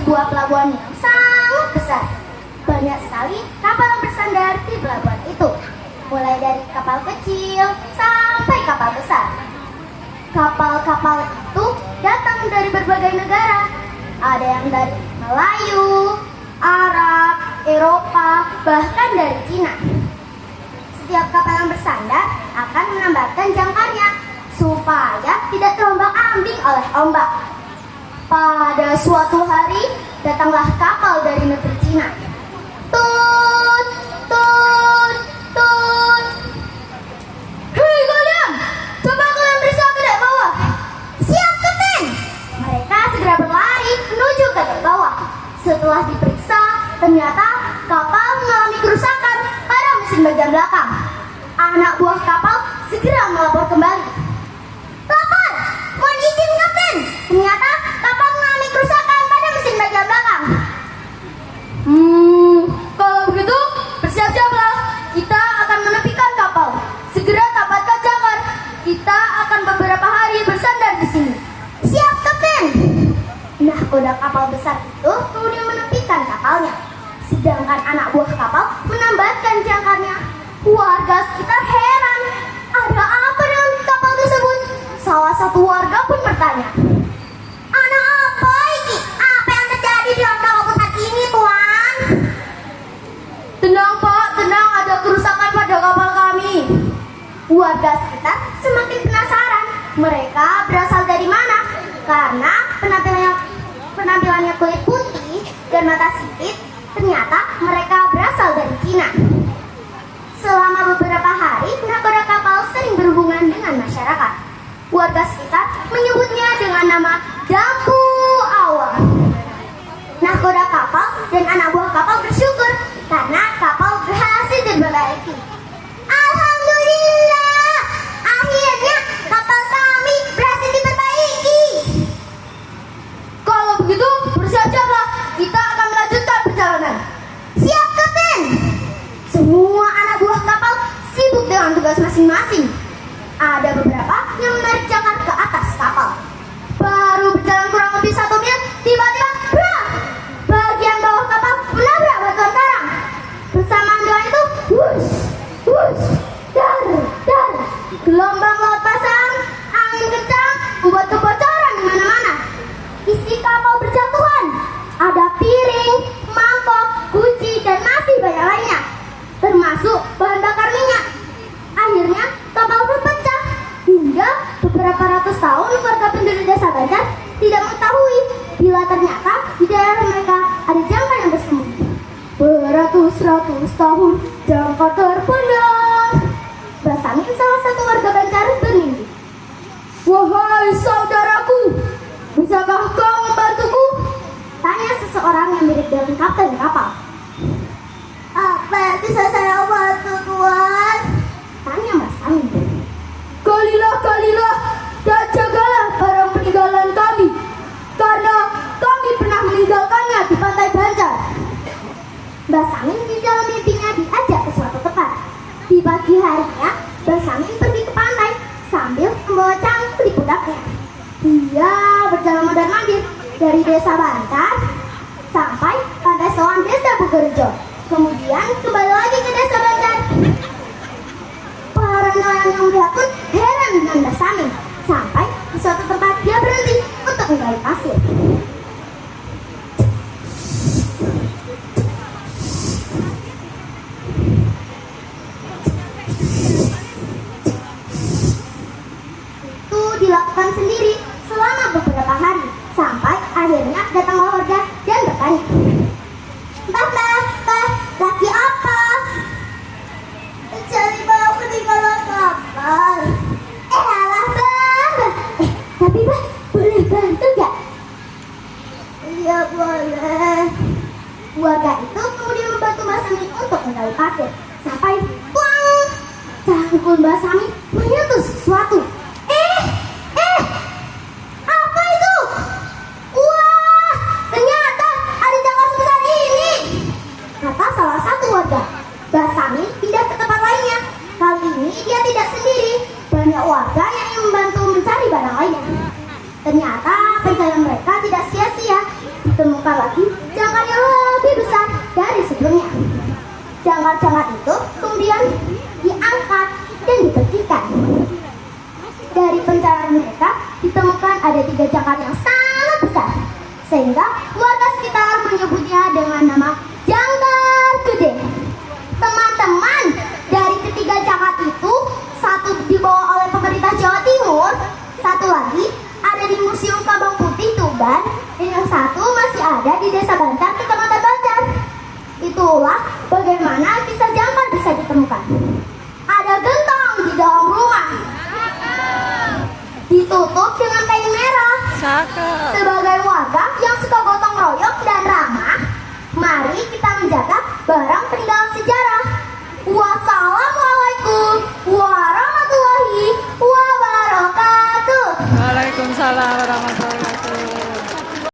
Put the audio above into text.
sebuah pelabuhan yang sangat besar. Banyak sekali kapal yang bersandar di pelabuhan itu, mulai dari kapal kecil sampai kapal besar. Kapal-kapal itu datang dari berbagai negara. Ada yang dari Melayu, Arab, Eropa, bahkan dari Cina. Setiap kapal yang bersandar akan menambahkan jangkarnya supaya tidak terombang-ambing oleh ombak. Pada suatu hari, datanglah kapal dari negeri Cina. Tut, tut, tut. Hei kalian, coba kalian periksa ke dek bawah. Siap, Kapten. Mereka segera berlari menuju ke dek bawah. Setelah diperiksa, ternyata kapal mengalami kerusakan pada mesin bagian belakang. Anak buah kapal segera melapor kembali. Lapor, mohon izin Kapten. Ternyata kapal mengalami kerusakan pada mesin bagian belakang. Kalau begitu, bersiap-siaplah. Kita akan menepikan kapal. Segera tapatkan jangkar. Kita akan beberapa hari bersandar di sini. Siap, Kapten. Nahkoda kapal besar itu kemudian menepikan kapalnya. Sedangkan anak buah kapal menambahkan jangkarnya. Warga sekitar heran. Ada apa dengan kapal tersebut? Salah satu warga pun bertanya. Anak apa ini? Apa yang terjadi di kapal besar ini, Tuan? Tenang Pak, tenang, ada kerusakan pada kapal kami. Warga sekitar semakin penasaran. Mereka berasal dari mana? Karena penampilannya kulit putih dan mata sipit. Ternyata mereka berasal dari Cina. Selama beberapa hari, nahkoda kapal sering berhubungan dengan masyarakat. Warga sekitar menyebutnya dengan nama Dampu Awang. Nahkoda kapal dan anak buah kapal bersyukur karena kapal berhasil diperbaiki. Alhamdulillah, akhirnya kapal kami berhasil diperbaiki. Kalau begitu, bersiap-siaplah. Kita akan melanjutkan perjalanan. Siap, Kapten. Semua anak buah kapal sibuk dengan tugas masing-masing. Ada beberapa yang menarik jangkar ke atas kapal. Baru berjalan kurang lebih 1 mil, tiba-tiba brak! Bagian bawah kapal menabrak batuan karang. Bersamaan dengan itu, wush, wush, dar, dar. Gelombang laut pasang, angin kencang, membuat kebocoran di mana-mana. Isi kapal berjatuhan. Ada piring, mangkok, guci, dan masih banyak lainnya, termasuk bahan bakar minyak. Akhirnya kapal berpecah hingga beberapa ratus tahun warga penduduk desa Banjar tidak mengetahui bila ternyata di daerah mereka ada jangkar yang bersembunyi. Beratus-ratus tahun jangkar terpendam. Basamin, salah satu warga Banjar, bermimpi. Wahai saudaraku, bisakah kau membantuku? Tanya seseorang yang mirip dengan kapten kapal. Apa yang bisa saya bantu, Tuan? Tanya Mbak Samin. Kalilah dan jagalah barang peninggalan kami, karena kami pernah meninggalkannya di pantai Banjar. Mbak Samin di dalam mimpinya diajak ke suatu tempat. Di pagi harinya, Mbak Samin pergi ke pantai sambil membawa cangkul di pundaknya. Dia berjalan mondar-mandir dari desa Banjar sampai pantai Soan desa Bukerjo. Kemudian kembali lagi ke desa Banjar. Para nelayan yang melihat pun heran dengan Mbak Samin. Sampai di suatu tempat dia berhenti untuk menggali pasir. Itu dilakukan sendiri selama beberapa hari, sampai akhirnya datanglah warga dan bertanya. Mbah, lagi apa? Cari barang peninggalan kapal. Alah, Mbah. Tapi Mbah, boleh bantu gak? Iya, boleh. Warga itu kemudian membantu Mbak Samin untuk menggali pasir. Sampai, puang! Cangkul Mbak Samin menyentuh sesuatu. Apa itu? Wah, ternyata ada jangkar sebesar ini, kata salah satu warga. Mbak Samin pindah ke tempat lainnya. Kali ini dia tidak sendiri. Banyak warga yang ingin membantu mencari barang lainnya. Ternyata pencarian mereka tidak sia-sia. ditemukan lagi jangkar yang lebih besar dari sebelumnya. Jangkar-jangkar itu kemudian diangkat dan dibersihkan. Dari pencarian mereka ditemukan ada 3 jangkar yang sangat besar, sehingga warga sekitar menyebutnya dengan nama jangkar gede. Teman-teman, dari ketiga jangkar itu, satu dibawa oleh pemerintah Jawa Timur, satu lagi ada di Museum Kabang Putih Tuban, dan yang satu masih ada di Desa Bancar, Kecamatan Bancar. Itulah bagaimana kisah jangkar bisa ditemukan. Ada gentong di dalam rumah, ditutup dengan kain merah. Sebagai warga